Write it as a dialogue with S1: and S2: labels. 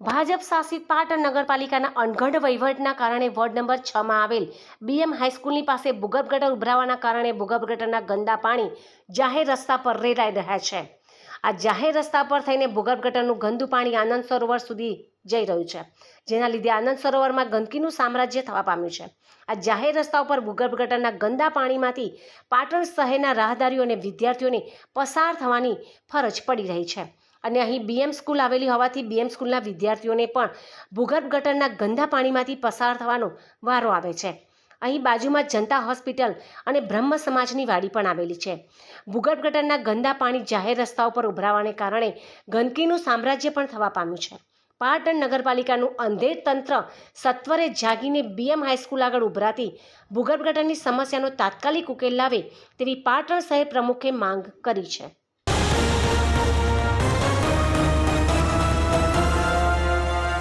S1: ભાજપ શાસિત પાટણ નગરપાલિકાના અણઘડ વહીવટના કારણે વોર્ડ નંબર 6માં આવેલ બીએમ હાઈસ્કૂલની પાસે ભૂગર્ભ ગટર ઉભરાવાના કારણે ભૂગર્ભ ગટરના ગંદા પાણી જાહેર રસ્તા પર રેલાઈ રહ્યા છે. આ જાહેર રસ્તા પર થઈને ભૂગર્ભ ગટરનું ગંદુ પાણી આનંદ સરોવર સુધી જઈ રહ્યું છે, જેના લીધે આનંદ સરોવરમાં ગંદકીનું સામ્રાજ્ય થવા પામ્યું છે. આ જાહેર રસ્તા ઉપર ભૂગર્ભ ગટરના ગંદા પાણીમાંથી પાટણ શહેરના રાહદારીઓ અને વિદ્યાર્થીઓને પસાર થવાની ફરજ પડી રહી છે. અને અહીં બીએમ સ્કૂલ આવેલી હોવાથી બીએમ સ્કૂલના વિદ્યાર્થીઓને પણ ભૂગર્ભ ગટરના ગંદા પાણીમાંથી પસાર થવાનો વારો આવે છે. અહીં બાજુમાં જનતા હોસ્પિટલ અને બ્રહ્મ સમાજની વાડી પણ આવેલી છે. ભૂગર્ભ ગટરના ગંદા પાણી જાહેર રસ્તાઓ પર ઉભરાવાને કારણે ગંદકીનું સામ્રાજ્ય પણ થવા પામ્યું છે. પાટણ નગરપાલિકાનું અંધેર તંત્ર સત્વરે જાગીને બીએમ હાઈસ્કૂલ આગળ ઉભરાતી ભૂગર્ભ ગટરની સમસ્યાનો તાત્કાલિક ઉકેલ લાવે તેવી પાટણ શહેર પ્રમુખે માંગ કરી છે.